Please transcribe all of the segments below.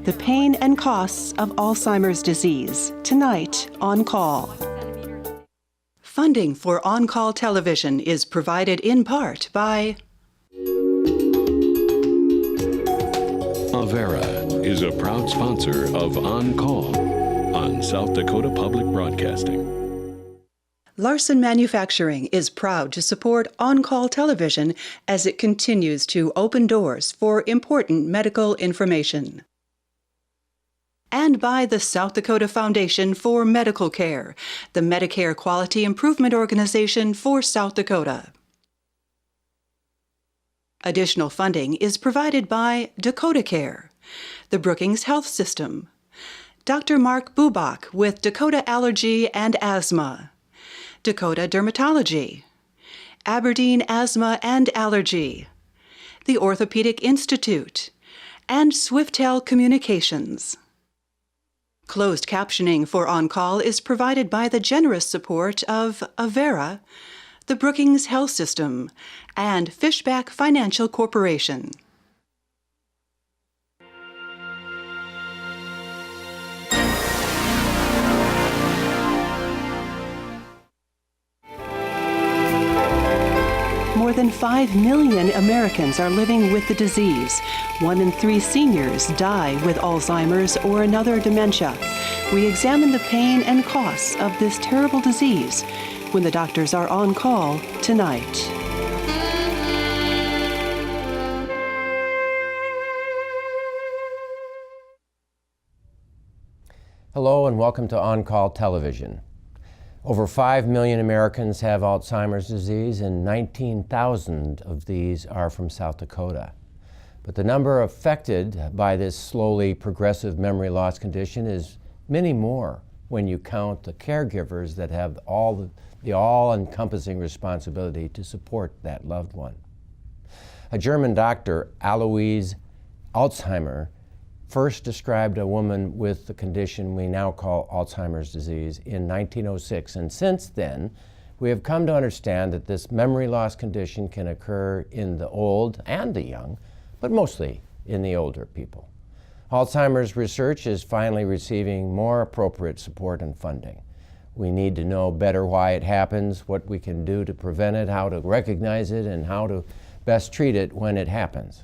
The pain and costs of Alzheimer's disease, tonight on Call. Funding for On Call television is provided in part by Avera is a proud sponsor of On Call on South Dakota Public Broadcasting. LARSON Manufacturing is proud to support On Call television as it continues to open doors for important medical information. And by the South Dakota Foundation for Medical Care, the Medicare Quality Improvement Organization for South Dakota. Additional funding is provided by Dakota Care, the Brookings Health System, Dr. Mark Bubach with Dakota Allergy and Asthma, Dakota Dermatology, Aberdeen Asthma and Allergy, the Orthopedic Institute, and Swiftel Communications. Closed captioning for On Call is provided by the generous support of Avera, the Brookings Health System, and Fishback Financial Corporation. More than 5 million Americans are living with the disease. 1 in 3 seniors die with Alzheimer's or another dementia. We examine the pain and costs of this terrible disease when the doctors are on call tonight. Hello and welcome to On Call Television. Over 5 million Americans have Alzheimer's disease, and 19,000 of these are from South Dakota. But the number affected by this slowly progressive memory loss condition is many more when you count the caregivers that have the all-encompassing responsibility to support that loved one. A German doctor, Alois Alzheimer, first described a woman with the condition we now call Alzheimer's disease in 1906, and since then we have come to understand that this memory loss condition can occur in the old and the young, but mostly in the older people. Alzheimer's research is finally receiving more appropriate support and funding. We need to know better why it happens, what we can do to prevent it, how to recognize it, and how to best treat it when it happens.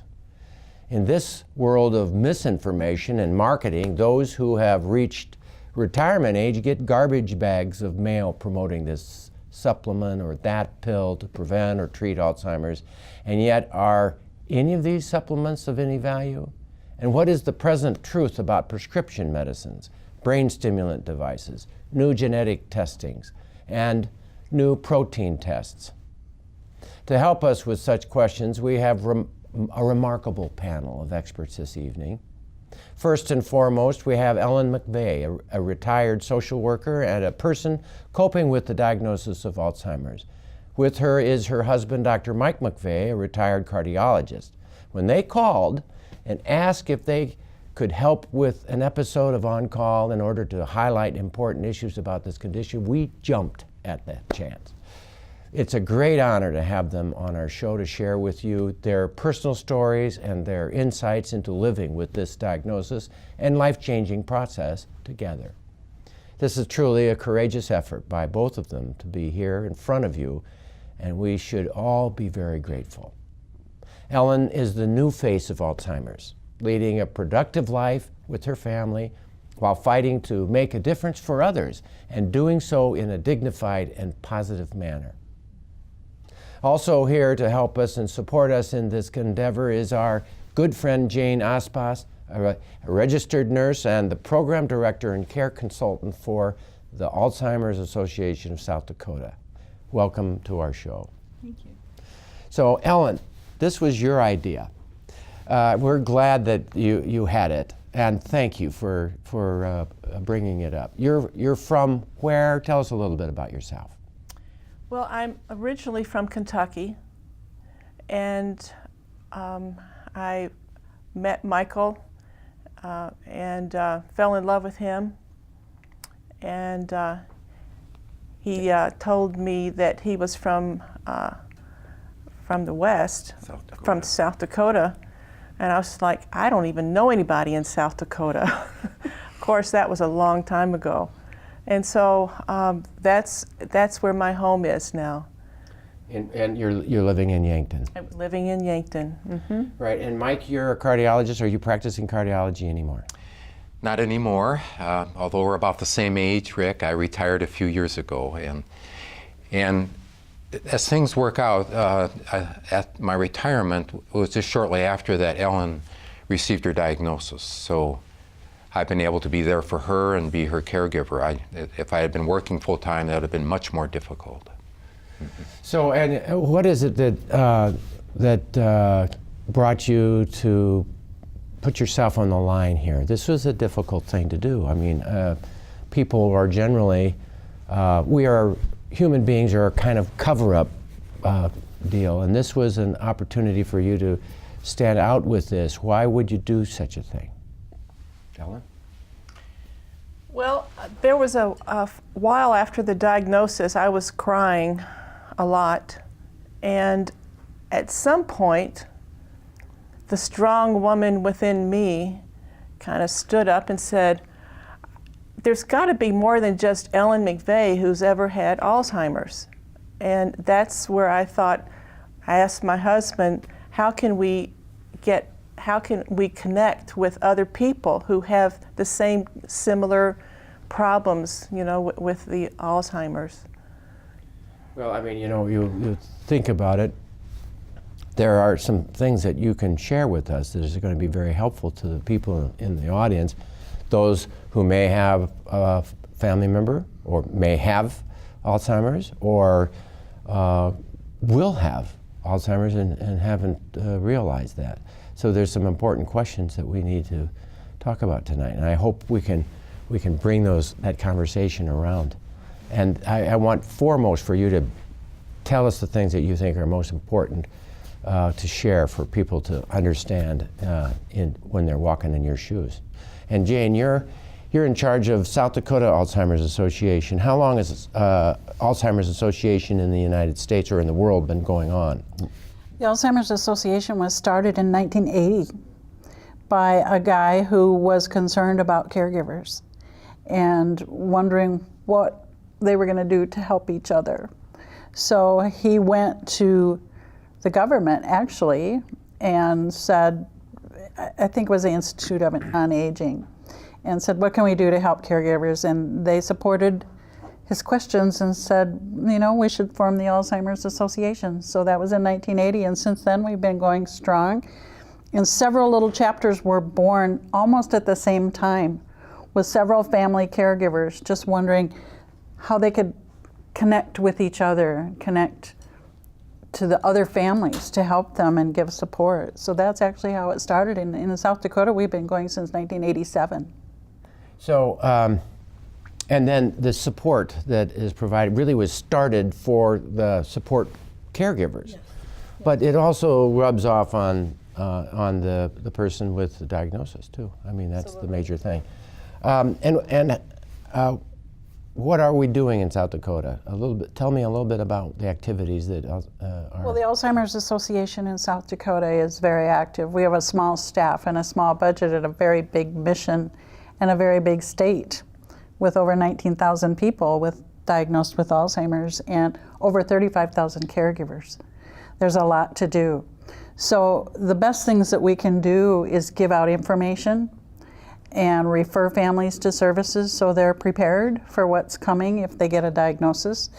In this world of misinformation and marketing, those who have reached retirement age get garbage bags of mail promoting this supplement or that pill to prevent or treat Alzheimer's. And yet, are any of these supplements of any value? And what is the present truth about prescription medicines, brain stimulant devices, new genetic testings, and new protein tests? To help us with such questions, we have a remarkable panel of experts this evening. First and foremost, we have Ellen McVay, a retired social worker and a person coping with the diagnosis of Alzheimer's. With her is her husband, Dr. Mike McVay, a retired cardiologist. When they called and asked if they could help with an episode of On Call in order to highlight important issues about this condition, we jumped at that chance. It's a great honor to have them on our show to share with you their personal stories and their insights into living with this diagnosis and life-changing process together. This is truly a courageous effort by both of them to be here in front of you, and we should all be very grateful. Ellen is the new face of Alzheimer's, leading a productive life with her family while fighting to make a difference for others and doing so in a dignified and positive manner. Also here to help us and support us in this endeavor is our good friend Jane Aspaas, a registered nurse and the program director and care consultant for the Alzheimer's Association of South Dakota. Welcome to our show. Thank you. So Ellen, this was your idea. We're glad that you had it, and thank you for bringing it up. You're from where? Tell us a little bit about yourself. Well, I'm originally from Kentucky, and I met Michael and fell in love with him, and he told me that he was from the West, from South Dakota, And I was like, I don't even know anybody in South Dakota. Of course, that was a long time ago. And so that's where my home is now. And you're living in Yankton. I'm living in Yankton. Mm-hmm. Right, and Mike, you're a cardiologist. Are you practicing cardiology anymore? Not anymore, although we're about the same age, Rick. I retired a few years ago, and as things work out, at my retirement, it was just shortly after that Ellen received her diagnosis. So I've been able to be there for her and be her caregiver. If I had been working full time, that would have been much more difficult. So, and what is it that brought you to put yourself on the line here? This was a difficult thing to do. I mean, people are generally, human beings are a kind of cover-up deal, and this was an opportunity for you to stand out with this. Why would you do such a thing? Ellen? Well, there was a while after the diagnosis, I was crying a lot, and at some point, the strong woman within me kind of stood up and said, there's got to be more than just Ellen McVay who's ever had Alzheimer's. And that's where I thought, I asked my husband, how can we connect with other people who have the same similar problems, with the Alzheimer's? Well, I mean, you think about it, there are some things that you can share with us that is going to be very helpful to the people in the audience, those who may have a family member or may have Alzheimer's or will have Alzheimer's and haven't realized that. So there's some important questions that we need to talk about tonight, and I hope we can bring that conversation around. And I want foremost for you to tell us the things that you think are most important to share for people to understand when they're walking in your shoes. And Jane, you're in charge of South Dakota Alzheimer's Association. How long has Alzheimer's Association in the United States or in the world been going on? The Alzheimer's Association was started in 1980 by a guy who was concerned about caregivers and wondering what they were going to do to help each other. So he went to the government, actually, and said, I think it was the Institute on Aging, and said, what can we do to help caregivers? And they supported his questions and said, we should form the Alzheimer's Association. So that was in 1980, and since then we've been going strong. And several little chapters were born almost at the same time, with several family caregivers just wondering how they could connect with each other, connect to the other families to help them and give support. So that's actually how it started. In South Dakota, we've been going since 1987. So, and then the support that is provided really was started for the support caregivers. Yes. But it also rubs off on the person with the diagnosis too. I mean, that's Absolutely. The major thing. What are we doing in South Dakota? Tell me a little bit about the activities that are. Well, the Alzheimer's Association in South Dakota is very active. We have a small staff and a small budget and a very big mission and a very big state with over 19,000 people diagnosed with Alzheimer's and over 35,000 caregivers. There's a lot to do. So the best things that we can do is give out information and refer families to services so they're prepared for what's coming if they get a diagnosis.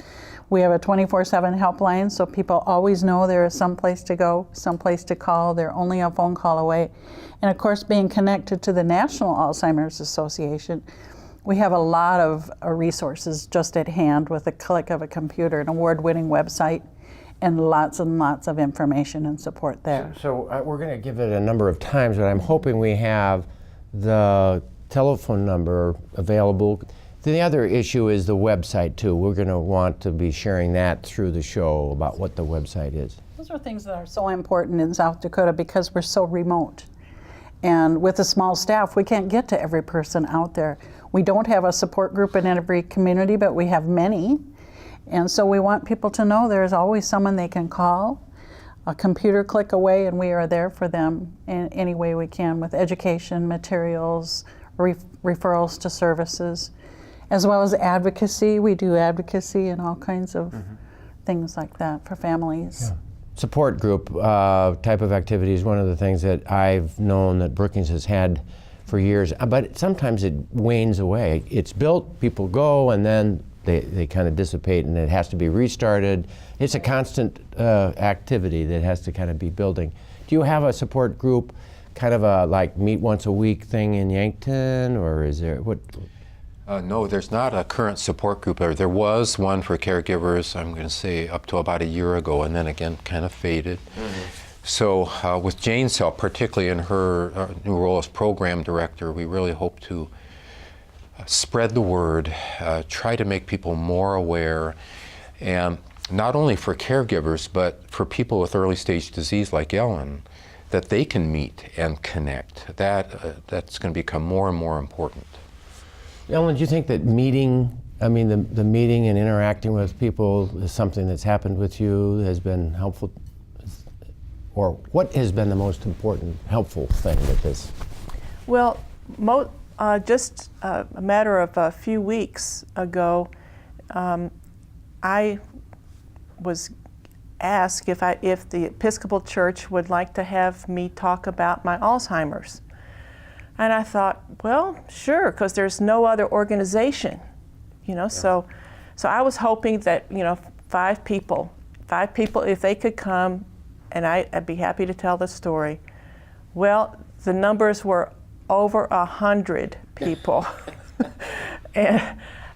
We have a 24/7 helpline, so people always know there is some place to go, some place to call. They're only a phone call away. And of course, being connected to the National Alzheimer's Association, we have a lot of resources just at hand with a click of a computer, an award-winning website, and lots of information and support there. So we're going to give it a number of times, but I'm hoping we have the telephone number available. The other issue is the website too. We're going to want to be sharing that through the show about what the website is. Those are things that are so important in South Dakota because we're so remote. And with a small staff, we can't get to every person out there. We don't have a support group in every community, but we have many. And so we want people to know there's always someone they can call. a computer click away, and we are there for them in any way we can with education, materials, referrals to services, as well as advocacy. We do advocacy and all kinds of things like that for families. Yeah. Support group type of activity is one of the things that I've known that Brookings has had for years, but sometimes it wanes away. It's built, people go, and then they kind of dissipate, and it has to be restarted. It's a constant activity that has to kind of be building. Do you have a support group, kind of a like meet once a week thing in Yankton, or is there what? No, there's not a current support group. There was one for caregivers, I'm going to say up to about a year ago, and then again kind of faded. So with Jane's help, particularly in her new role as program director, we really hope to spread the word, try to make people more aware, and not only for caregivers, but for people with early stage disease like Ellen, that they can meet and connect. That's going to become more and more important. Ellen, do you think that meeting, the meeting and interacting with people is something that's happened with you, has been helpful? Or what has been the most important, helpful thing with this? Well, just a matter of a few weeks ago, I was asked if the Episcopal Church would like to have me talk about my Alzheimer's. And I thought, well, sure, because there's no other organization, So I was hoping that, 5 people, if they could come, and I'd be happy to tell the story. Well, the numbers were over 100 people.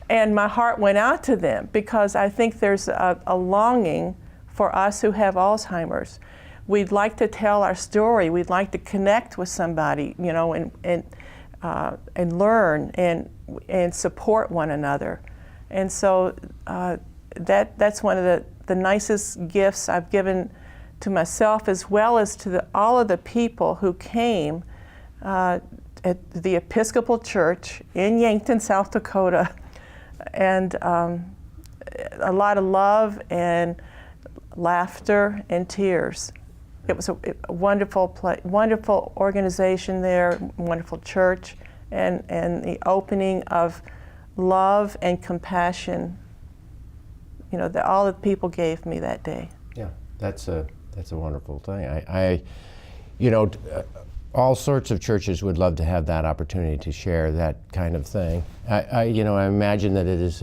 and my heart went out to them, because I think there's a longing for us who have Alzheimer's. We'd like to tell our story. We'd like to connect with somebody, and learn and support one another. And so that's one of the nicest gifts I've given to myself, as well as to all of the people who came at the Episcopal Church in Yankton, South Dakota, and a lot of love and laughter and tears. It was a wonderful wonderful organization there, wonderful church, and the opening of love and compassion, that all the people gave me that day. Yeah, that's a wonderful thing. All sorts of churches would love to have that opportunity to share that kind of thing. I imagine that it is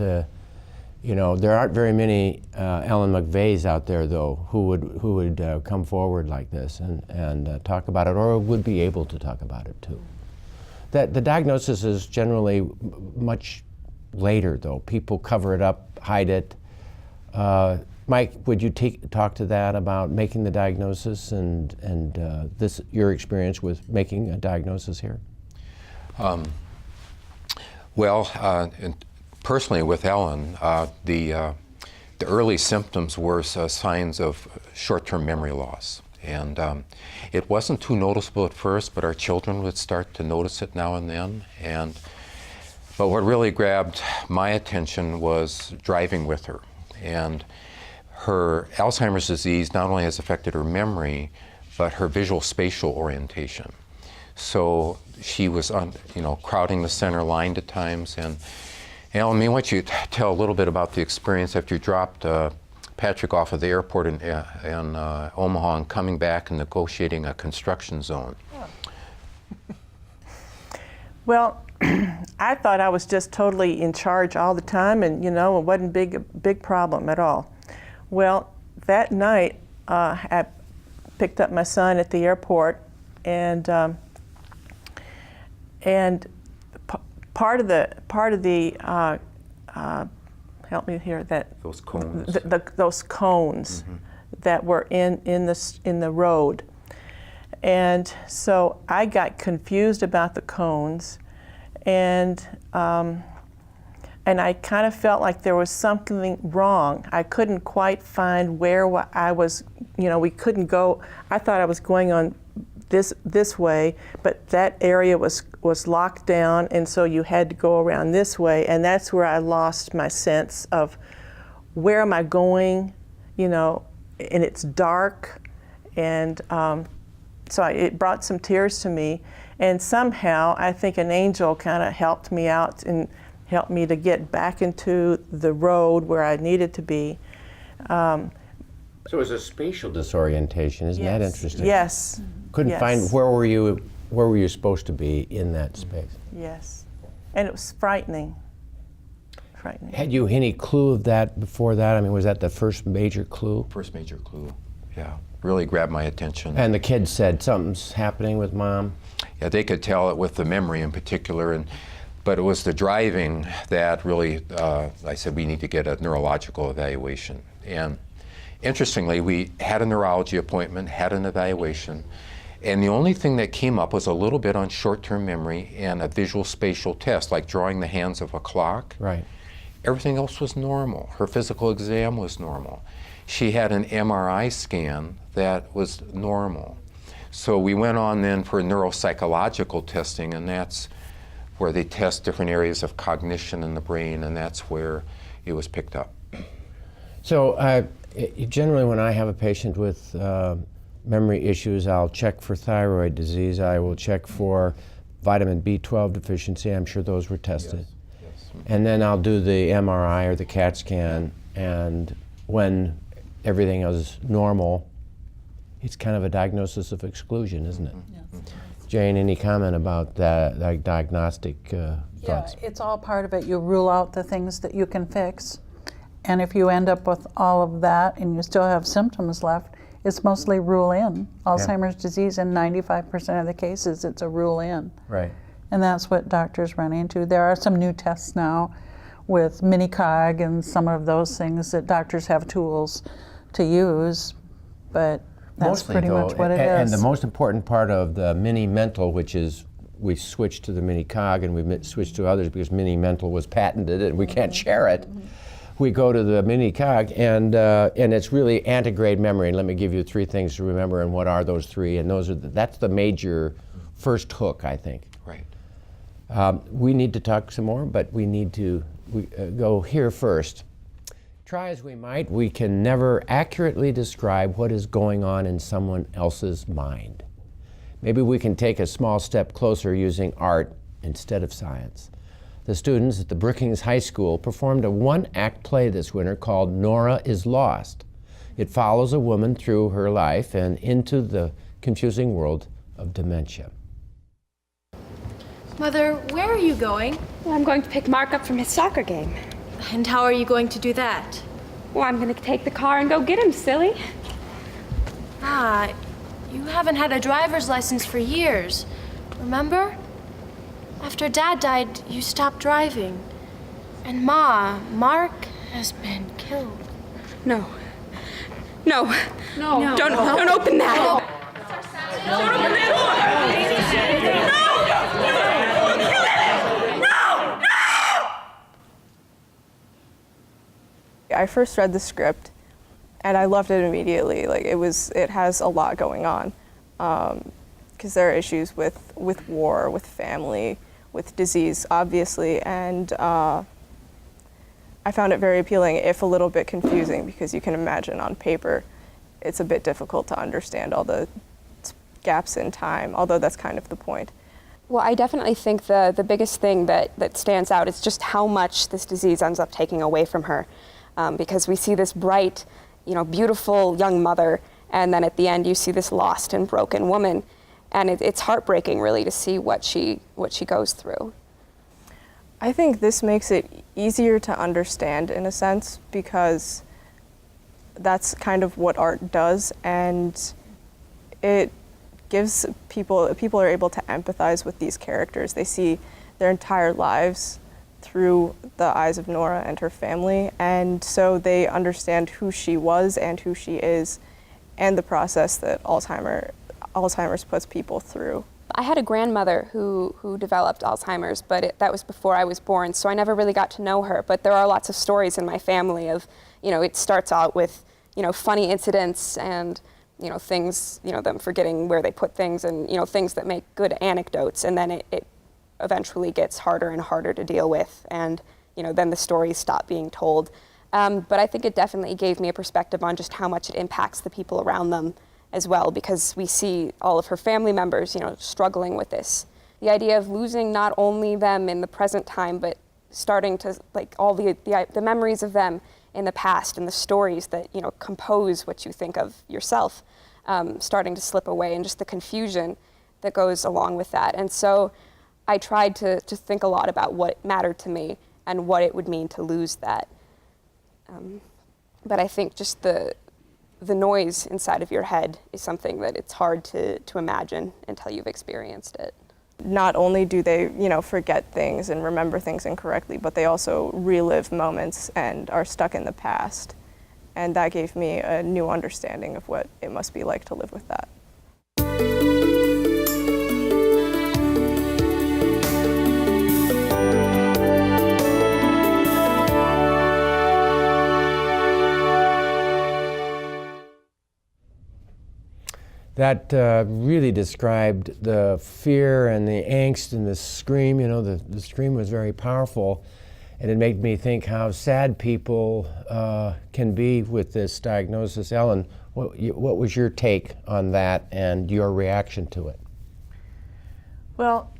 there aren't very many Ellen McVays out there, though, who would come forward like this and talk about it, or would be able to talk about it too. That the diagnosis is generally much later, though. People cover it up, hide it. Mike, would you talk to that about making the diagnosis and your experience with making a diagnosis here? Personally, with Ellen, the early symptoms were signs of short-term memory loss. And it wasn't too noticeable at first, but our children would start to notice it now and then. But what really grabbed my attention was driving with her. And her Alzheimer's disease not only has affected her memory, but her visual spatial orientation. So she was crowding the center line at times. And Ellen, why don't you tell a little bit about the experience after you dropped Patrick off of the airport in Omaha and coming back and negotiating a construction zone. Well, I thought I was just totally in charge all the time, and it wasn't a big problem at all. Well, that night I picked up my son at the airport, and part of the help me here, that those cones. Those cones that were in the road. And so I got confused about the cones, and I kind of felt like there was something wrong. I couldn't quite find where I was, we couldn't go. I thought I was going on this way, but that area was locked down, and so you had to go around this way, and that's where I lost my sense of where am I going, and it's dark, And so it brought some tears to me. And somehow, I think an angel kind of helped me out and helped me to get back into the road where I needed to be. So it was a spatial disorientation. Isn't that interesting? Yes. Couldn't find, where were you supposed to be in that space? Yes. And it was frightening. Had you any clue of that before that? I mean, was that the first major clue? First major clue, yeah. Really grabbed my attention. And the kids said something's happening with Mom? Yeah, they could tell it with the memory in particular, but it was the driving that really, I said we need to get a neurological evaluation. And interestingly, we had a neurology appointment, had an evaluation, and the only thing that came up was a little bit on short-term memory and a visual spatial test, like drawing the hands of a clock. Right. Everything else was normal. Her physical exam was normal. She had an MRI scan that was normal. So we went on then for neuropsychological testing, and that's where they test different areas of cognition in the brain, and that's where it was picked up. So generally when I have a patient with memory issues, I'll check for thyroid disease. I will check for vitamin B12 deficiency. I'm sure those were tested. Yes. And then I'll do the MRI or the CAT scan, and when everything is normal, it's kind of a diagnosis of exclusion, isn't it? Yes. Jane, any comment about that diagnostic thoughts? Yeah, it's all part of it. You rule out the things that you can fix. And if you end up with all of that and you still have symptoms left, it's mostly rule in. Alzheimer's disease, in 95% of the cases, it's a rule in. Right. And that's what doctors run into. There are some new tests now with mini-cog and some of those things that doctors have tools to use, but that's Mostly, pretty though, much what it and is. the most important part of the mini-mental, which is we switched to the mini-cog and we switched to others because mini-mental was patented and we can't share it. We go to the mini-cog, and it's really antegrade memory. And let me give you 3 things to remember, and what are those 3? And that's the major first hook, I think. Right. We need to talk some more, but we need to go here first. Try as we might, we can never accurately describe what is going on in someone else's mind. Maybe we can take a small step closer using art instead of science. The students at the Brookings High School performed a 1-act play this winter called Nora is Lost. It follows a woman through her life and into the confusing world of dementia. Mother, where are you going? Well, I'm going to pick Mark up from his soccer game. And how are you going to do that? Well, I'm going to take the car and go get him, silly. Ah, you haven't had a driver's license for years. Remember? After Dad died, you stopped driving. And Ma, Mark has been killed. No. No. No. Don't open that. Don't open that door. I first read the script and I loved it immediately. Like it has a lot going on because there are issues with war, with family, with disease, obviously, and I found it very appealing, if a little bit confusing, because you can imagine on paper it's a bit difficult to understand all the gaps in time, although that's kind of the point. Well, I definitely think the biggest thing that stands out is just how much this disease ends up taking away from her. Because we see this bright, beautiful young mother, and then at the end you see this lost and broken woman, and it's heartbreaking, really, to see what she goes through. I think this makes it easier to understand in a sense, because that's kind of what art does, and it gives people are able to empathize with these characters. They see their entire lives through the eyes of Nora and her family, and so they understand who she was and who she is, and the process that Alzheimer's puts people through. I had a grandmother who developed Alzheimer's, but that was before I was born, so I never really got to know her. But there are lots of stories in my family of, it starts out with, funny incidents and, things, them forgetting where they put things and, things that make good anecdotes, and then it eventually gets harder and harder to deal with, and then the stories stop being told. But I think it definitely gave me a perspective on just how much it impacts the people around them, as well, because we see all of her family members, struggling with this. The idea of losing not only them in the present time, but starting to, like, all the memories of them in the past and the stories that, compose what you think of yourself, starting to slip away, and just the confusion that goes along with that. And so I tried to think a lot about what mattered to me and what it would mean to lose that. But I think just the noise inside of your head is something that it's hard to imagine until you've experienced it. Not only do they, forget things and remember things incorrectly, but they also relive moments and are stuck in the past. And that gave me a new understanding of what it must be like to live with that. That really described the fear and the angst and the scream. The scream was very powerful, and it made me think how sad people can be with this diagnosis. Ellen, what was your take on that and your reaction to it? Well,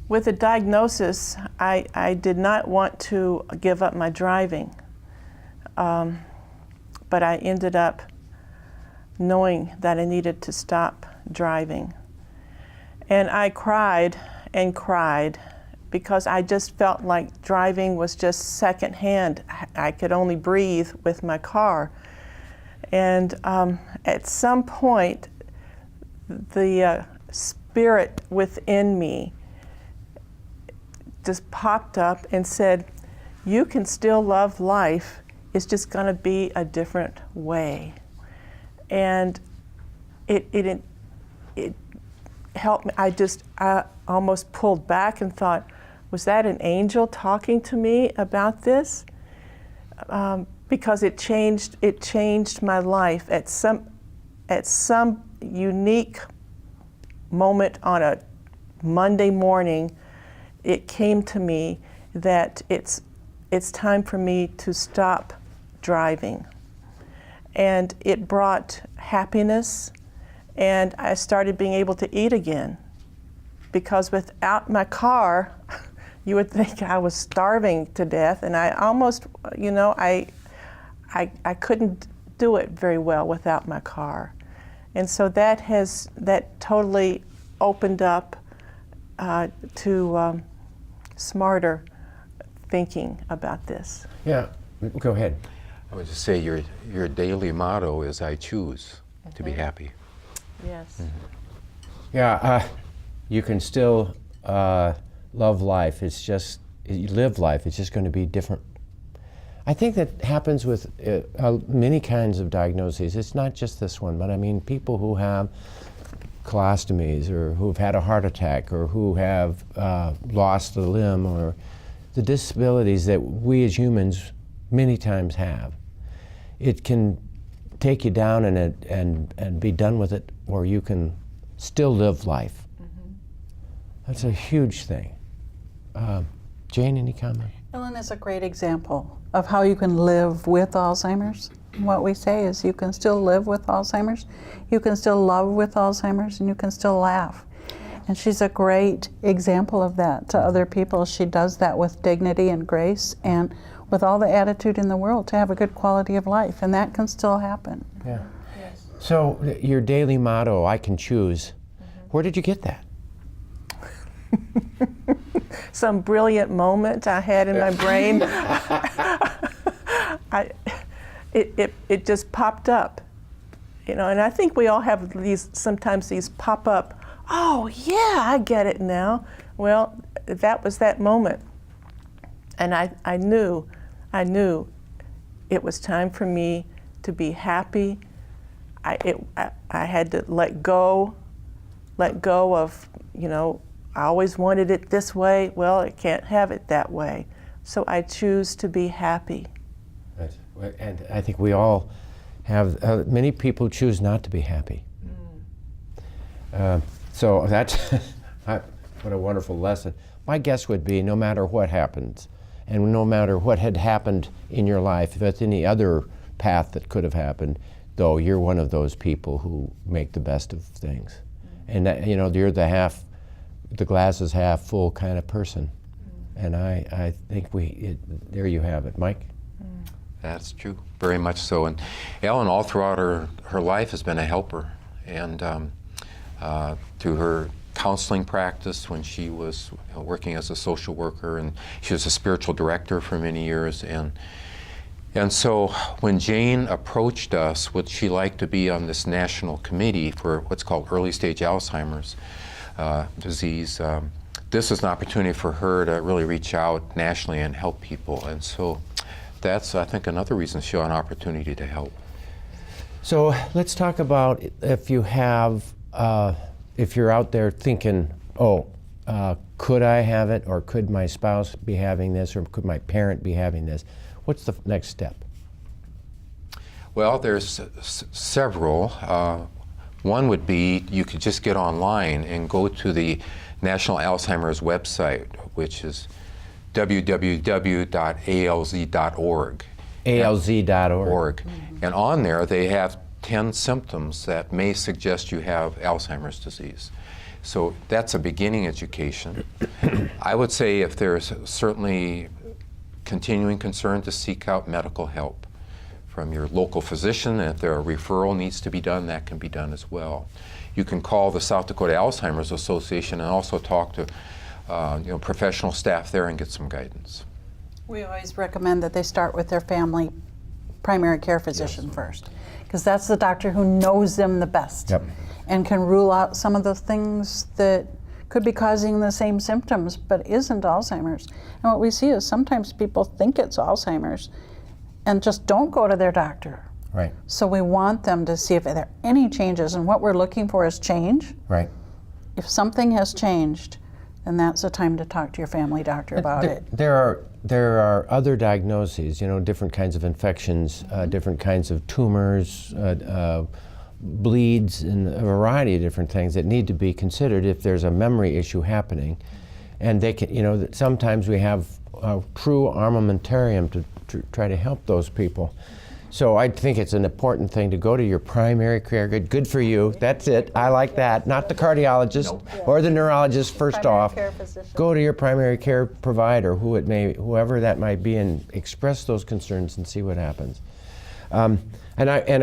with the diagnosis, I did not want to give up my driving, but I ended up knowing that I needed to stop driving. And I cried and cried because I just felt like driving was just secondhand. I could only breathe with my car. And at some point, the spirit within me just popped up and said, you can still love life, it's just gonna be a different way. And it helped me. I almost pulled back and thought, was that an angel talking to me about this? Because it changed my life at some unique moment on a Monday morning. It came to me that it's time for me to stop driving. And it brought happiness, and I started being able to eat again. Because without my car, you would think I was starving to death, and I almost, I couldn't do it very well without my car. And so that totally opened up to smarter thinking about this. Yeah, go ahead. I would just say your daily motto is I choose to be happy. Yes. Mm-hmm. Yeah, you can still love life. It's just, you live life, it's just going to be different. I think that happens with many kinds of diagnoses. It's not just this one, but I mean people who have colostomies or who've had a heart attack or who have lost a limb, or the disabilities that we as humans many times have. It can take you down and be done with it, or you can still live life. Mm-hmm. That's a huge thing. Jane, any comment? Ellen is a great example of how you can live with Alzheimer's. What we say is you can still live with Alzheimer's, you can still love with Alzheimer's, and you can still laugh. And she's a great example of that to other people. She does that with dignity and grace and with all the attitude in the world to have a good quality of life, and that can still happen. Yeah. Yes. So your daily motto, I can choose, where did you get that? Some brilliant moment I had in my brain. It just popped up, and I think we all have sometimes these pop up, oh yeah, I get it now. Well, that was that moment. And I knew it was time for me to be happy. I had to let go of, I always wanted it this way. Well, I can't have it that way. So I choose to be happy. And I think we all have, many people choose not to be happy. So that's, what a wonderful lesson. My guess would be no matter what happens, and no matter what had happened in your life, if there's any other path that could have happened, though, you're one of those people who make the best of things. And that, you know, you're the glass is half full kind of person. And I think there you have it. Mike? That's true, very much so. And Ellen, all throughout her life, has been a helper. And through her counseling practice when she was working as a social worker, and she was a spiritual director for many years. And so when Jane approached us, would she like to be on this national committee for what's called early stage Alzheimer's disease, this is an opportunity for her to really reach out nationally and help people. And so that's, I think, another reason she'll have an opportunity to help. So let's talk about if you have, if you're out there thinking, could I have it, or could my spouse be having this, or could my parent be having this? What's the next step? Well, there's several. One would be you could just get online and go to the National Alzheimer's website, which is www.alz.org. alz.org. Mm-hmm. And on there they have 10 symptoms that may suggest you have Alzheimer's disease. So that's a beginning education. I would say if there's certainly continuing concern, to seek out medical help from your local physician, and if there a referral needs to be done, that can be done as well. You can call the South Dakota Alzheimer's Association and also talk to professional staff there and get some guidance. We always recommend that they start with their family primary care physician first, because that's the doctor who knows them the best. Yep. And can rule out some of the things that could be causing the same symptoms but isn't Alzheimer's. And what we see is sometimes people think it's Alzheimer's and just don't go to their doctor. Right. So we want them to see if there are any changes, and what we're looking for is change. Right. If something has changed, then that's the time to talk to your family doctor about it. There are other diagnoses, different kinds of infections, different kinds of tumors, bleeds, and a variety of different things that need to be considered if there's a memory issue happening. And they can, sometimes we have a true armamentarium to try to help those people. So I think it's an important thing to go to your primary care. Good for you. That's it. I like that. Not the cardiologist or the neurologist first off. Go to your primary care provider, whoever that might be, and express those concerns and see what happens. And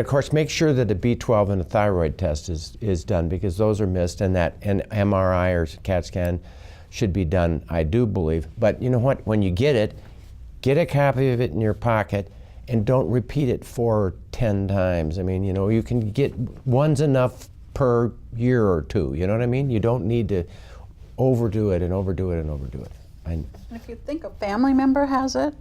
of course, make sure that a B12 and a thyroid test is done, because those are missed, and that an MRI or CAT scan should be done, I do believe. But you know what? When you get it, get a copy of it in your pocket, and don't repeat it 4 or 10 times. I mean, you can get one's enough per year or two. You know what I mean? You don't need to overdo it and overdo it and overdo it. And if you think a family member has it,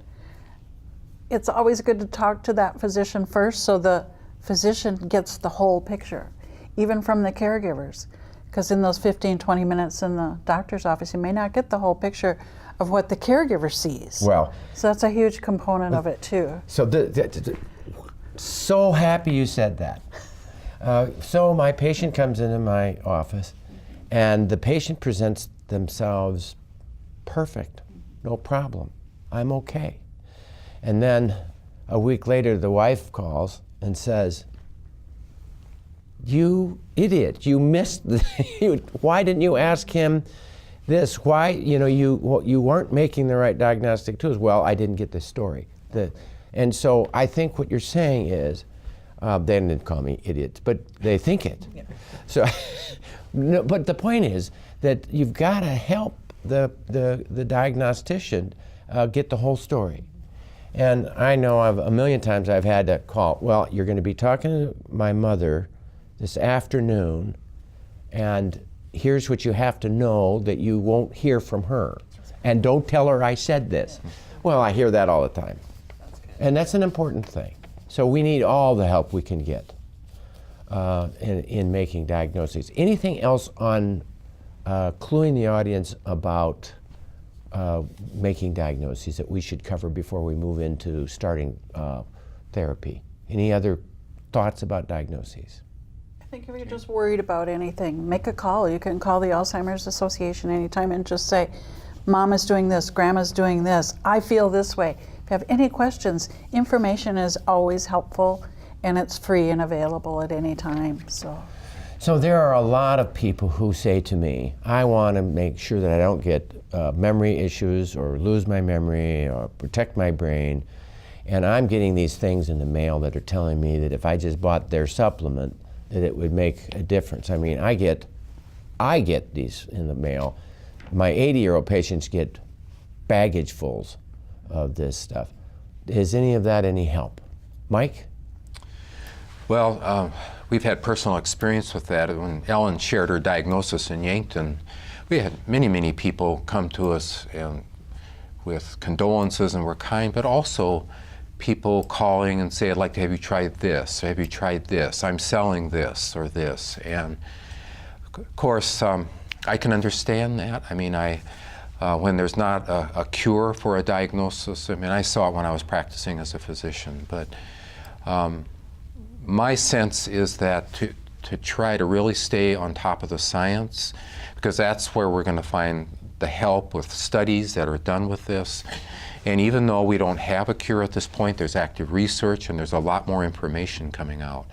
it's always good to talk to that physician first, so the physician gets the whole picture, even from the caregivers. Because in those 15, 20 minutes in the doctor's office, you may not get the whole picture of what the caregiver sees. Well, so that's a huge component of it too. So so happy you said that. So my patient comes into my office, and the patient presents themselves perfect, no problem, I'm okay. And then a week later, the wife calls and says, "You idiot, you missed why didn't you ask him this? Why, you weren't making the right diagnostic tools." Well, I didn't get the story. And so I think what you're saying is, they didn't call me idiots, but they think it. Yeah. So, no, but the point is that you've got to help the diagnostician get the whole story. And I know a million times I've had to call, well, you're going to be talking to my mother this afternoon, and here's what you have to know that you won't hear from her. And don't tell her I said this. Well, I hear that all the time. And that's an important thing. So we need all the help we can get in making diagnoses. Anything else on cluing the audience about making diagnoses that we should cover before we move into starting therapy? Any other thoughts about diagnoses? I think if you're just worried about anything, make a call. You can call the Alzheimer's Association anytime and just say, Mom is doing this, Grandma's doing this, I feel this way. If you have any questions, information is always helpful, and it's free and available at any time. So there are a lot of people who say to me, I want to make sure that I don't get memory issues or lose my memory or protect my brain. And I'm getting these things in the mail that are telling me that if I just bought their supplement, that it would make a difference. I mean, I get these in the mail. My 80-year-old patients get baggagefuls of this stuff. Is any of that any help? Mike? Well, we've had personal experience with that. When Ellen shared her diagnosis in Yankton, we had many, many people come to us and with condolences and were kind, but also people calling and say, I'd like to have you try this, or have you tried this, I'm selling this or this. And of course, I can understand that. I mean, when there's not a cure for a diagnosis, I mean, I saw it when I was practicing as a physician, but my sense is that to try to really stay on top of the science, because that's where we're going to find the help with studies that are done with this. And even though we don't have a cure at this point, there's active research and there's a lot more information coming out.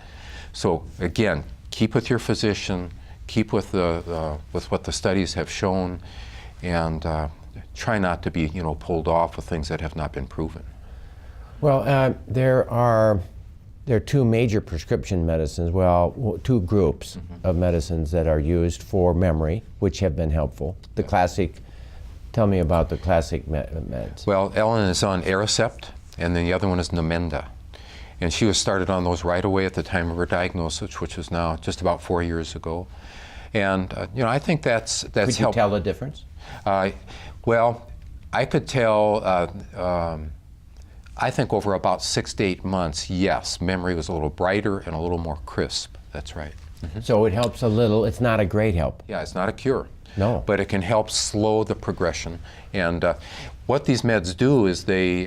So again, keep with your physician, keep with with what the studies have shown, and try not to be pulled off with things that have not been proven. Well, there are two major prescription medicines, two groups of medicines that are used for memory, which have been helpful. The classic, tell me about the classic meds. Well, Ellen is on Aricept, and then the other one is Namenda. And she was started on those right away at the time of her diagnosis, which is now just about 4 years ago. And I think that's Could you helped. tell the difference? Well, I could tell, I think over about 6 to 8 months, yes, memory was a little brighter and a little more crisp. That's right. So it helps a little. It's not a great help. Yeah, it's not a cure. No. But it can help slow the progression. And what these meds do is they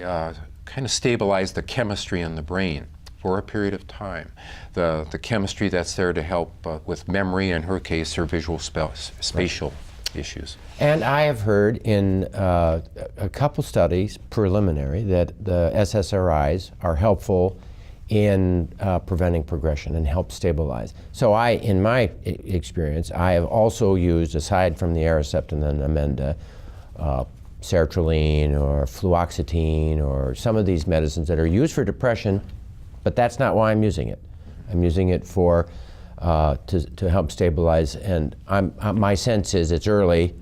kind of stabilize the chemistry in the brain for a period of time. The chemistry that's there to help with memory, in her case, her visual spatial issues. And I have heard in a couple studies, preliminary, that the SSRIs are helpful in preventing progression and help stabilize. So in my experience, I have also used, aside from the Aricept and the Namenda, sertraline or fluoxetine or some of these medicines that are used for depression, but that's not why I'm using it. I'm using it for to help stabilize, and my sense is it's early.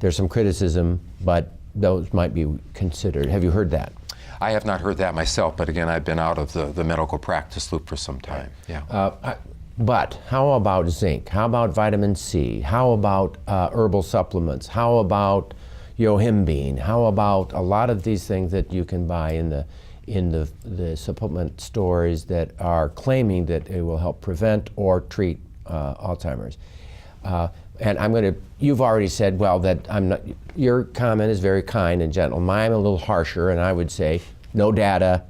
There's some criticism, but those might be considered. Have you heard that? I have not heard that myself, but again, I've been out of the medical practice loop for some time. Yeah. But how about zinc? How about vitamin C? How about herbal supplements? How about yohimbine? How about a lot of these things that you can buy in the supplement stores that are claiming that it will help prevent or treat Alzheimer's? And you've already said, well, that I'm not, your comment is very kind and gentle. Mine a little harsher, and I would say, no data,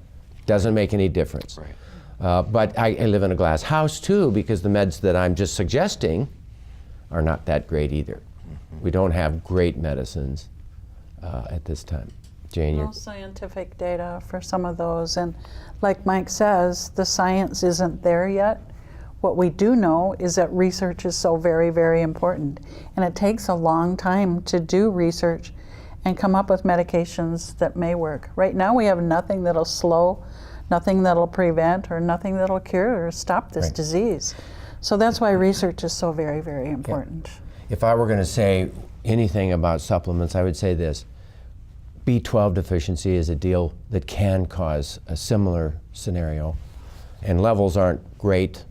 doesn't make any difference. Right. But I live in a glass house too, because the meds that I'm just suggesting are not that great either. We don't have great medicines at this time. Jane, No scientific data for some of those, and like Mike says, the science isn't there yet. What we do know is that research is so very, very important, and it takes a long time to do research and come up with medications that may work. Right now we have nothing that'll slow, nothing that'll prevent, or nothing that'll cure or stop this disease. So that's why research is so very, very important. Yeah. If I were going to say anything about supplements, I would say this. B12 deficiency is a deal that can cause a similar scenario, and levels aren't great.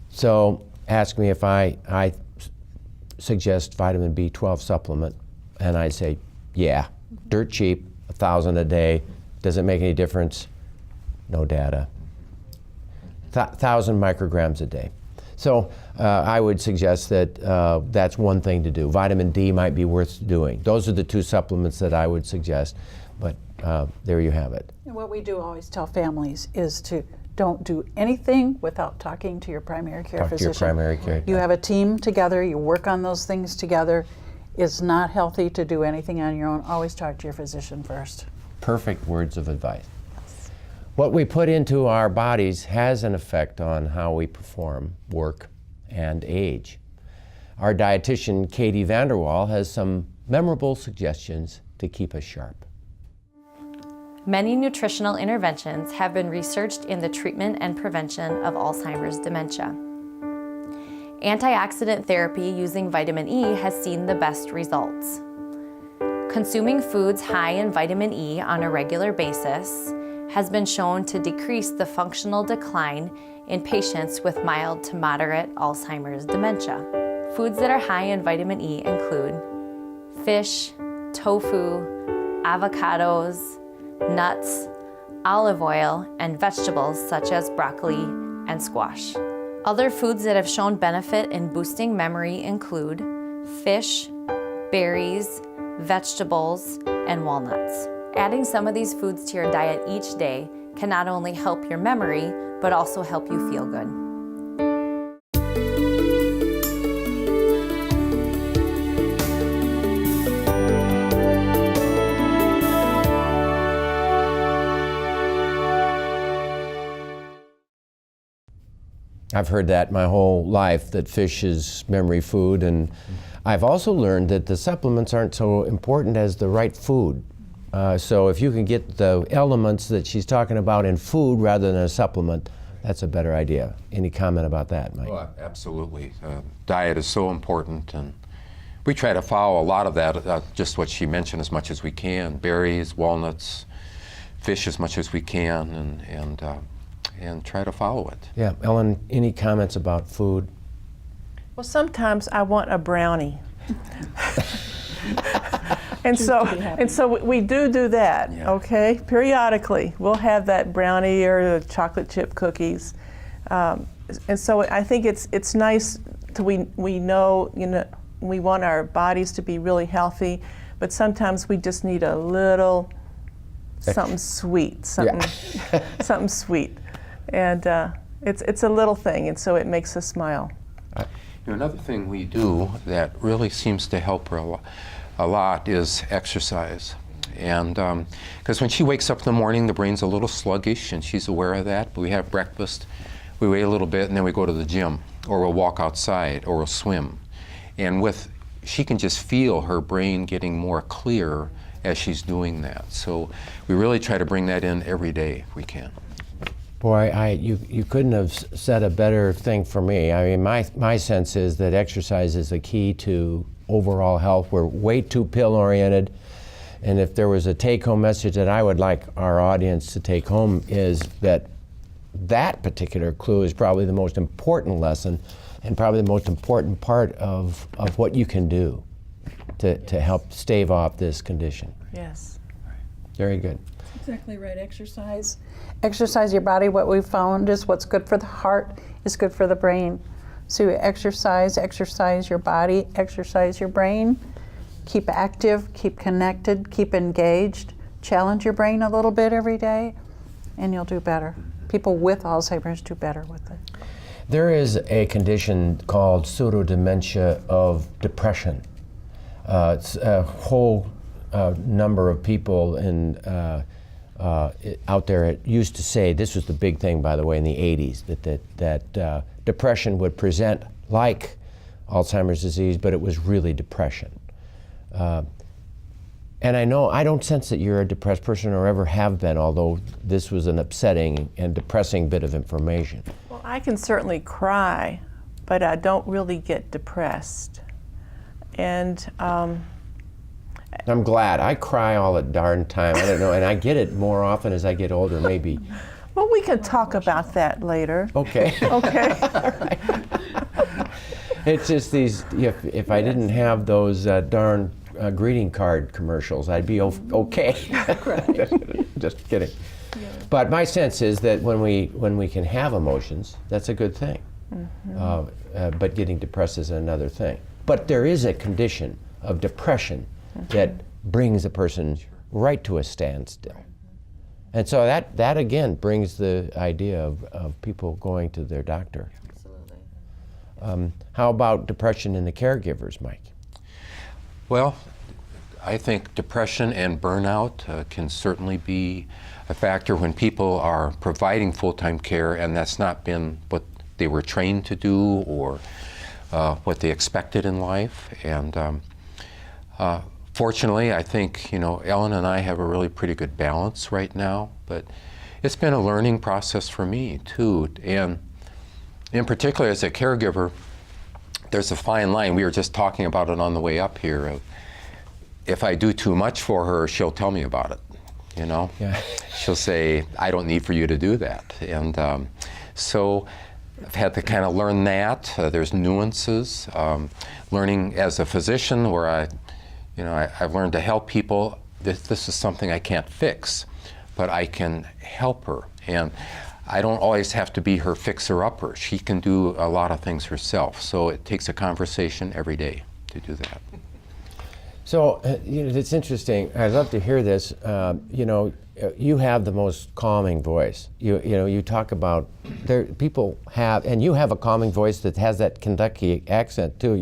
So ask me if I suggest vitamin B12 supplement, and I'd say, yeah, dirt cheap, 1,000 a day. Does it make any difference? No data. 1,000 micrograms a day. So I would suggest that that's one thing to do. Vitamin D might be worth doing. Those are the two supplements that I would suggest, but there you have it. And what we do always tell families is to don't do anything without talking to your primary care physician. Talk to your primary care. You have a team together, you work on those things together. It's not healthy to do anything on your own. Always talk to your physician first. Perfect words of advice. What we put into our bodies has an effect on how we perform, work, and age. Our dietitian, Katy VanderWal, has some memorable suggestions to keep us sharp. Many nutritional interventions have been researched in the treatment and prevention of Alzheimer's dementia. Antioxidant therapy using vitamin E has seen the best results. Consuming foods high in vitamin E on a regular basis has been shown to decrease the functional decline in patients with mild to moderate Alzheimer's dementia. Foods that are high in vitamin E include fish, tofu, avocados, nuts, olive oil, and vegetables such as broccoli and squash. Other foods that have shown benefit in boosting memory include fish, berries, vegetables, and walnuts. Adding some of these foods to your diet each day can not only help your memory, but also help you feel good. I've heard that my whole life, that fish is memory food, and I've also learned that the supplements aren't so important as the right food. So if you can get the elements that she's talking about in food rather than a supplement, that's a better idea. Any comment about that, Mike? Well, absolutely. Diet is so important, and we try to follow a lot of that, just what she mentioned, as much as we can. Berries, walnuts, fish as much as we can, and try to follow it. Yeah, Ellen, any comments about food? Well, sometimes I want a brownie. And so we do that, Yeah. okay? Periodically, we'll have that brownie or the chocolate chip cookies. And so I think it's nice to we know, we want our bodies to be really healthy, but sometimes we just need a little something sweet, something sweet. And it's a little thing, and so it makes us smile. Another thing we do that really seems to help her a lot is exercise. And because when she wakes up in the morning, the brain's a little sluggish, and she's aware of that. But we have breakfast, we wait a little bit, and then we go to the gym, or we'll walk outside, or we'll swim. And she can just feel her brain getting more clear as she's doing that. So we really try to bring that in every day if we can. Boy, you couldn't have said a better thing for me. I mean, my sense is that exercise is the key to overall health. We're way too pill-oriented, and if there was a take-home message that I would like our audience to take home, is that particular clue is probably the most important lesson, and probably the most important part of what you can do to help stave off this condition. Yes. Very good. Exactly right. Exercise your body. What we've found is what's good for the heart is good for the brain. So you exercise your body, exercise your brain, keep active, keep connected, keep engaged, challenge your brain a little bit every day, and you'll do better. People with Alzheimer's do better with it. There is a condition called pseudodementia of depression. It's a whole number of people out there used to say, this was the big thing, by the way, in the 80s, that depression would present like Alzheimer's disease, but it was really depression. And I don't sense that you're a depressed person or ever have been, although this was an upsetting and depressing bit of information. Well, I can certainly cry, but I don't really get depressed. And I'm glad. I cry all the darn time. I don't know, and I get it more often as I get older, maybe. well, we can talk about that later. Okay. Okay. All right. It's just these, if I didn't have those darn greeting card commercials, I'd be okay. Just kidding. Yeah. But my sense is that when we can have emotions, that's a good thing. Mm-hmm. But getting depressed is another thing. But there is a condition of depression that brings a person right to a standstill. And so that again brings the idea of people going to their doctor. Absolutely. How about depression in the caregivers, Mike? Well, I think depression and burnout can certainly be a factor when people are providing full-time care and that's not been what they were trained to do or what they expected in life. And fortunately, I think, Ellen and I have a really pretty good balance right now, but it's been a learning process for me too. And in particular, as a caregiver, there's a fine line. We were just talking about it on the way up here. Of if I do too much for her, she'll tell me about it. Yeah. She'll say, I don't need for you to do that. And so I've had to kind of learn that. There's nuances. Learning as a physician where I've learned to help people. This is something I can't fix, but I can help her. And I don't always have to be her fixer-upper. She can do a lot of things herself. So it takes a conversation every day to do that. So, it's interesting. I'd love to hear this. You have the most calming voice. You talk about people have, and you have a calming voice that has that Kentucky accent too.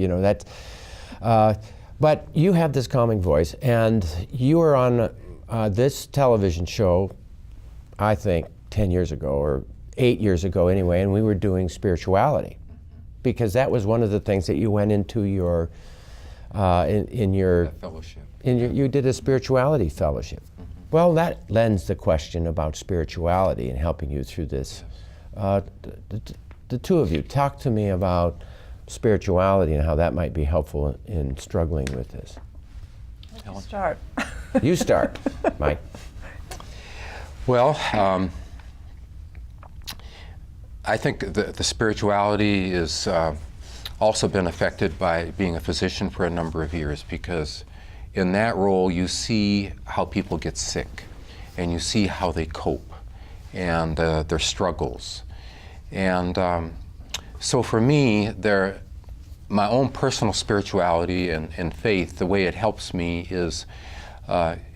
But you have this calming voice, and you were on this television show, I think 10 years ago or 8 years ago anyway, and we were doing spirituality, because that was one of the things that you went into your in your fellowship. You did a spirituality fellowship. Mm-hmm. Well, that lends the question about spirituality and helping you through this. Yes. The two of you, talk to me about spirituality and how that might be helpful in struggling with this. Let's start. You start, Mike. Well, I think the spirituality is also been affected by being a physician for a number of years, because in that role you see how people get sick and you see how they cope and their struggles. And so for me, my own personal spirituality and faith, the way it helps me is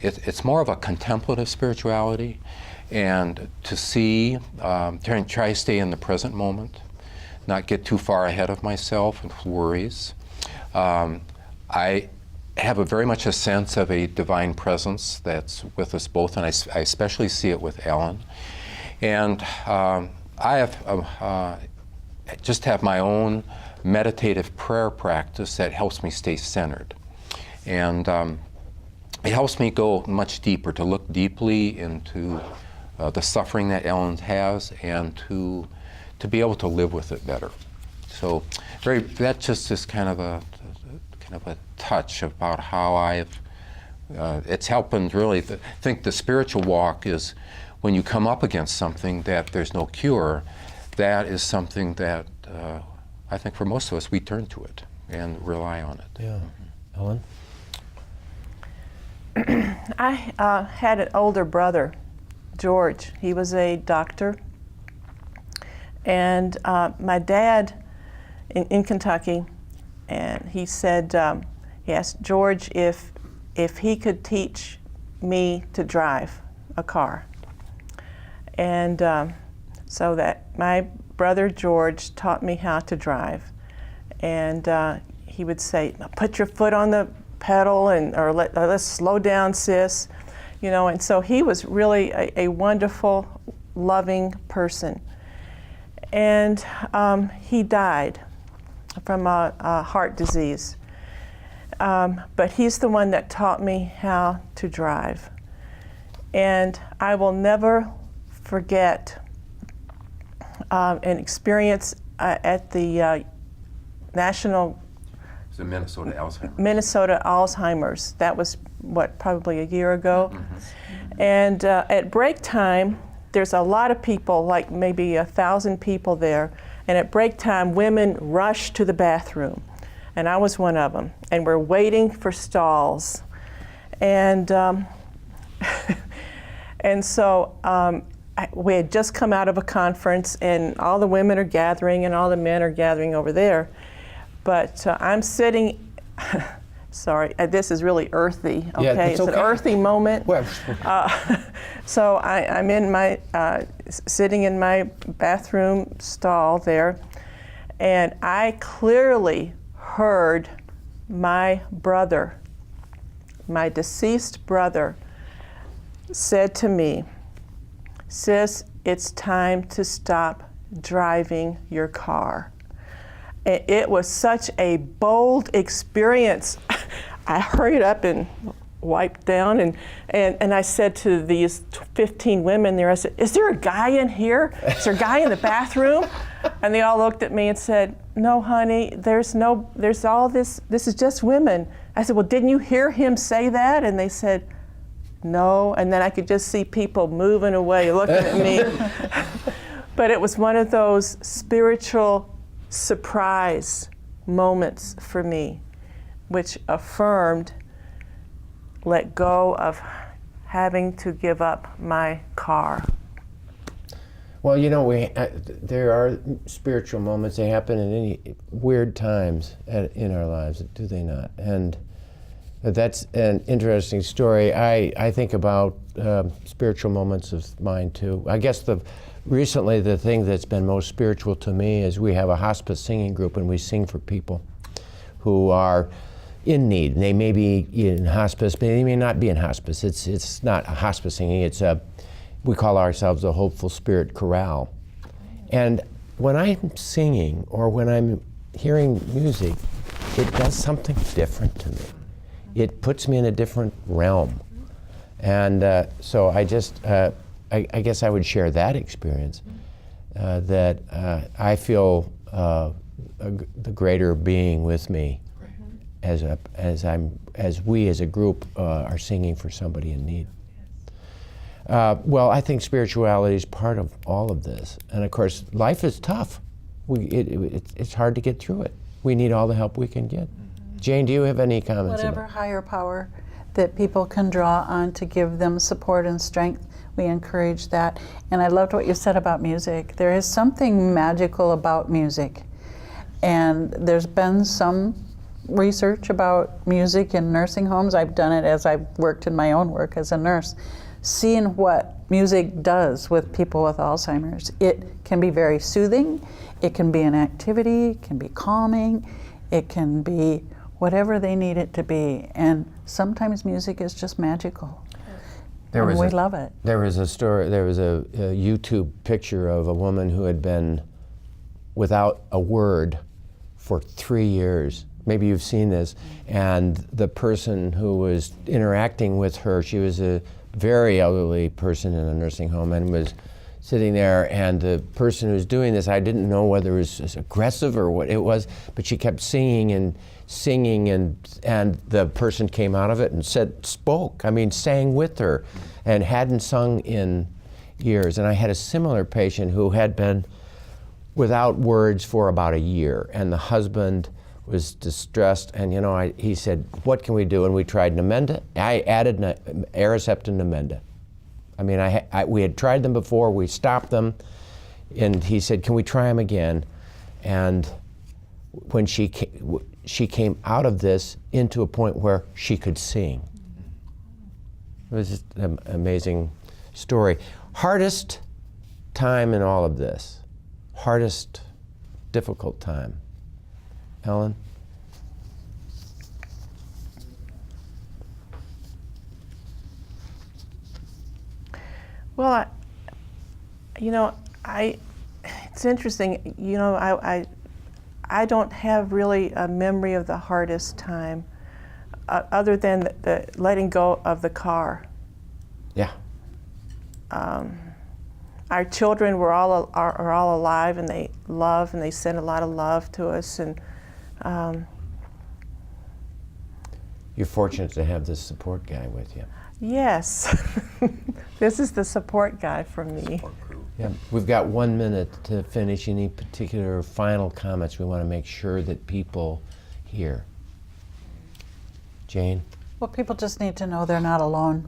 it's more of a contemplative spirituality, and to see, try to stay in the present moment, not get too far ahead of myself with worries. I have very much a sense of a divine presence that's with us both, and I especially see it with Ellen. And I have just have my own meditative prayer practice that helps me stay centered. And it helps me go much deeper, to look deeply into the suffering that Ellen has, and to be able to live with it better. So that just is kind of a touch about how I've, it's helping really. I think the spiritual walk is when you come up against something that there's no cure, that is something that I think for most of us, we turn to it and rely on it. Yeah. Ellen? I had an older brother, George. He was a doctor. And my dad in Kentucky, and he said, he asked George if he could teach me to drive a car. And so that my brother George taught me how to drive. And he would say, put your foot on the pedal, or let's slow down, sis. And so he was really a wonderful, loving person. And he died from a heart disease. But he's the one that taught me how to drive. And I will never forget an experience at the National The Minnesota Alzheimer's. That was, probably a year ago. Mm-hmm. And at break time, there's a lot of people, like maybe 1,000 people there. And at break time, women rush to the bathroom. And I was one of them. And we're waiting for stalls. And and so we had just come out of a conference, and all the women are gathering and all the men are gathering over there. But I'm sitting, sorry, this is really earthy, okay? Yeah, it's okay. An earthy moment. Well. So I'm in my, sitting in my bathroom stall there, and I clearly heard my brother my deceased brother said to me, "Sis, it's time to stop driving your car." And it was such a bold experience. I hurried up and wiped down, and I said to these 15 women there, I said, "Is there a guy in here? Is there a guy in the bathroom?" And they all looked at me and said, "No, honey, there's all this is just women." I said, "Well, didn't you hear him say that?" And they said, "No." And then I could just see people moving away, looking at me. But it was one of those spiritual surprise moments for me, which affirmed, let go of having to give up my car. Well, you know, there are spiritual moments. They happen in any weird times in our lives, do they not? And that's an interesting story. I think about spiritual moments of mine too. I guess recently the thing that's been most spiritual to me is we have a hospice singing group, and we sing for people who are in need. They may be in hospice, but they may not be in hospice. It's not a hospice singing. We call ourselves a Hopeful Spirit Chorale. And when I'm singing or when I'm hearing music, it does something different to me. It puts me in a different realm. And so I guess I would share that experience, that I feel the greater being with me as we as a group are singing for somebody in need. Well, I think spirituality is part of all of this, and of course, life is tough. It's hard to get through it. We need all the help we can get. Jane, do you have any comments? Whatever higher power that people can draw on to give them support and strength, we encourage that. And I loved what you said about music. There is something magical about music, and there's been some research about music in nursing homes. I've done it as I've worked in my own work as a nurse, seeing what music does with people with Alzheimer's. It can be very soothing, it can be an activity, it can be calming, it can be whatever they need it to be. And sometimes music is just magical. We love it. There was a story, there was a YouTube picture of a woman who had been without a word for 3 years. Maybe you've seen this. And the person who was interacting with her, she was a very elderly person in a nursing home, and was sitting there, and the person who was doing this, I didn't know whether it was aggressive or what it was, but she kept singing, and the person came out of it and sang with her, and hadn't sung in years. And I had a similar patient who had been without words for about a year, and the husband was distressed, and he said, "What can we do?" And we tried Namenda. I added Aricept and Namenda. I mean, we had tried them before, we stopped them, and he said, "Can we try them again?" And when she came out of this into a point where she could sing. It was just an amazing story. Hardest time in all of this, difficult time. Ellen? Well, it's interesting. I don't have really a memory of the hardest time, other than the letting go of the car. Yeah. Our children are all alive, and they love, and they send a lot of love to us, and you're fortunate to have this support guy with you. Yes. This is the support guy for me. Yeah, we've got 1 minute to finish. Any particular final comments we want to make sure that people hear? Jane? Well, people just need to know they're not alone.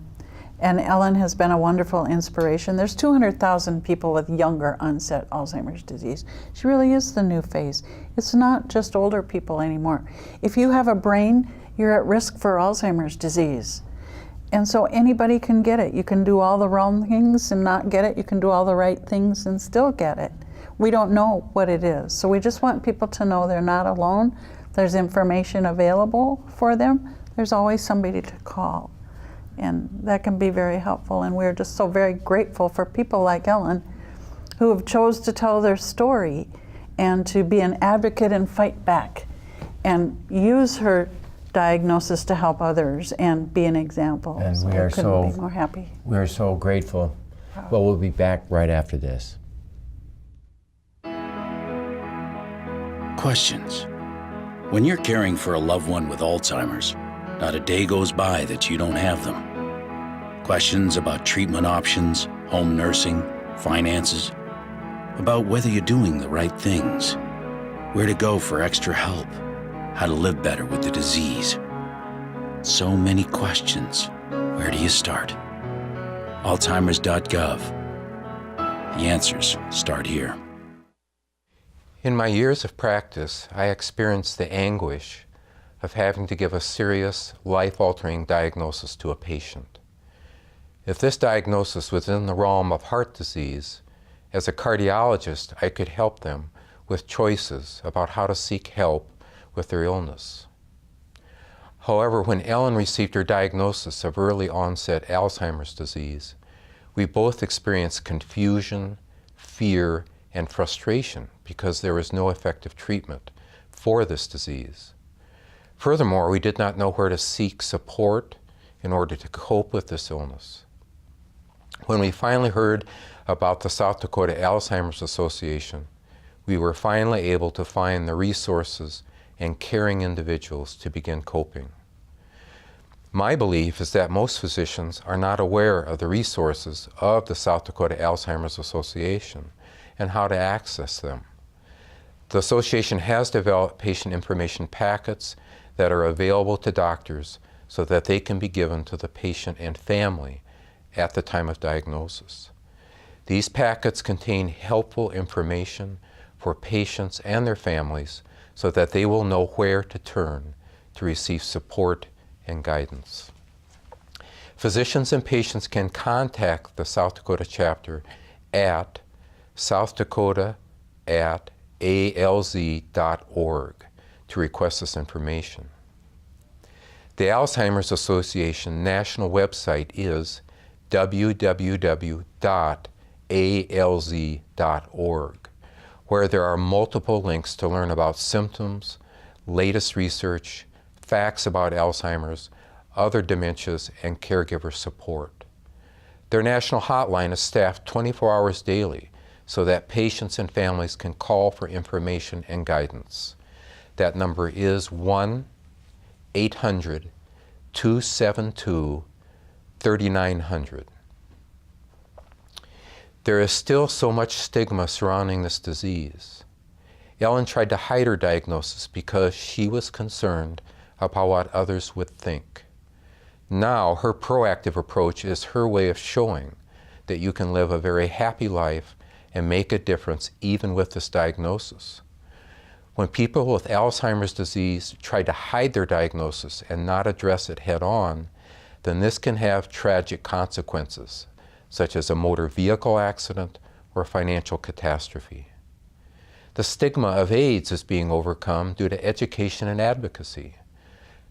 And Ellen has been a wonderful inspiration. There's 200,000 people with younger onset Alzheimer's disease. She really is the new phase. It's not just older people anymore. If you have a brain, you're at risk for Alzheimer's disease. And so anybody can get it. You can do all the wrong things and not get it. You can do all the right things and still get it. We don't know what it is. So we just want people to know they're not alone. There's information available for them. there's always somebody to call. And that can be very helpful. And we're just so very grateful for people like Ellen who have chose to tell their story and to be an advocate and fight back and use her diagnosis to help others and be an example. And so we are couldn't be more happy. We are so grateful. Well, we'll be back right after this. Questions. When you're caring for a loved one with Alzheimer's, not a day goes by that you don't have them. Questions about treatment options, home nursing, finances, about whether you're doing the right things, where to go for extra help, how to live better with the disease. So many questions. Where do you start? Alzheimers.gov. The answers start here. In my years of practice, I experienced the anguish of having to give a serious, life-altering diagnosis to a patient. If this diagnosis was in the realm of heart disease, as a cardiologist, I could help them with choices about how to seek help with their illness. However, when Ellen received her diagnosis of early onset Alzheimer's disease, we both experienced confusion, fear, and frustration because there was no effective treatment for this disease. Furthermore, we did not know where to seek support in order to cope with this illness. When we finally heard about the South Dakota Alzheimer's Association, we were finally able to find the resources and caring individuals to begin coping. My belief is that most physicians are not aware of the resources of the South Dakota Alzheimer's Association and how to access them. The association has developed patient information packets that are available to doctors so that they can be given to the patient and family at the time of diagnosis. These packets contain helpful information for patients and their families so that they will know where to turn to receive support and guidance. Physicians and patients can contact the South Dakota chapter at southdakota@alz.org to request this information. The Alzheimer's Association national website is www.alz.org, where there are multiple links to learn about symptoms, latest research, facts about Alzheimer's, other dementias, and caregiver support. Their national hotline is staffed 24 hours daily so that patients and families can call for information and guidance. That number is 1-800-272-3900. There is still so much stigma surrounding this disease. Ellen tried to hide her diagnosis because she was concerned about what others would think. Now, her proactive approach is her way of showing that you can live a very happy life and make a difference even with this diagnosis. When people with Alzheimer's disease try to hide their diagnosis and not address it head on, then this can have tragic consequences, such as a motor vehicle accident or financial catastrophe. The stigma of AIDS is being overcome due to education and advocacy.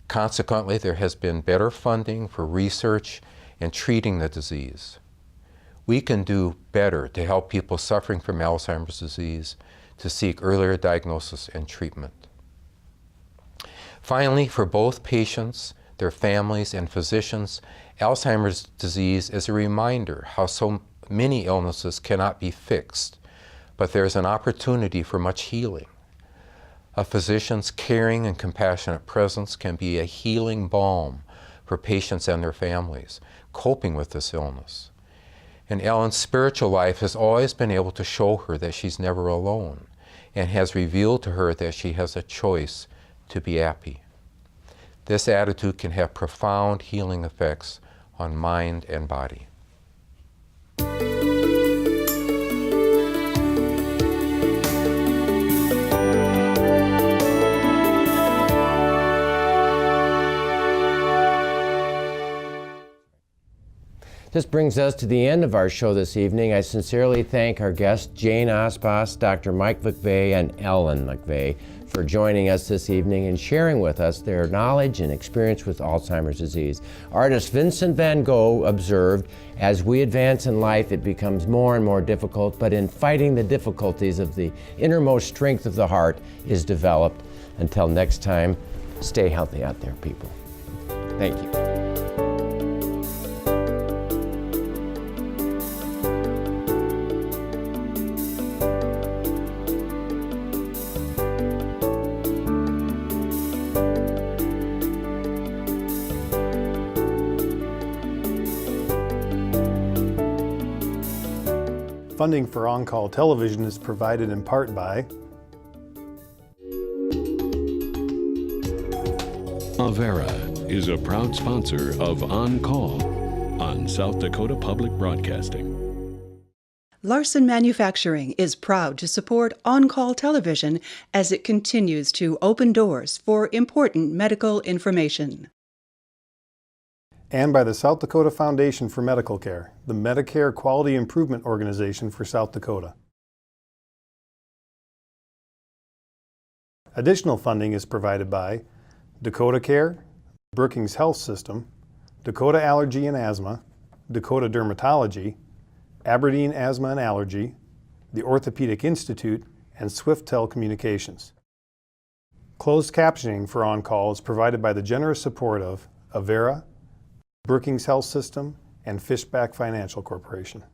Consequently, there has been better funding for research and treating the disease. We can do better to help people suffering from Alzheimer's disease to seek earlier diagnosis and treatment. Finally, for both patients, their families, and physicians, Alzheimer's disease is a reminder how so many illnesses cannot be fixed, but there's an opportunity for much healing. A physician's caring and compassionate presence can be a healing balm for patients and their families coping with this illness. And Ellen's spiritual life has always been able to show her that she's never alone and has revealed to her that she has a choice to be happy. This attitude can have profound healing effects on mind and body. This brings us to the end of our show this evening. I sincerely thank our guests, Jane Aspaas, Dr. Mike McVay, and Ellen McVay, for joining us this evening and sharing with us their knowledge and experience with Alzheimer's disease. Artist Vincent van Gogh observed, as we advance in life, it becomes more and more difficult, but in fighting the difficulties of the innermost strength of the heart is developed. Until next time, stay healthy out there, people. Thank you. Funding for On-Call Television is provided in part by Avera is a proud sponsor of On Call on South Dakota Public Broadcasting. LARSON Manufacturing is proud to support On-Call Television as it continues to open doors for important medical information. and by the South Dakota Foundation for Medical Care, the Medicare Quality Improvement Organization for South Dakota. Additional funding is provided by Dakota Care, Brookings Health System, Dakota Allergy and Asthma, Dakota Dermatology, Aberdeen Asthma and Allergy, the Orthopedic Institute, and Swiftel Communications. Closed captioning for On Call is provided by the generous support of Avera, Brookings Health System, and Fishback Financial Corporation.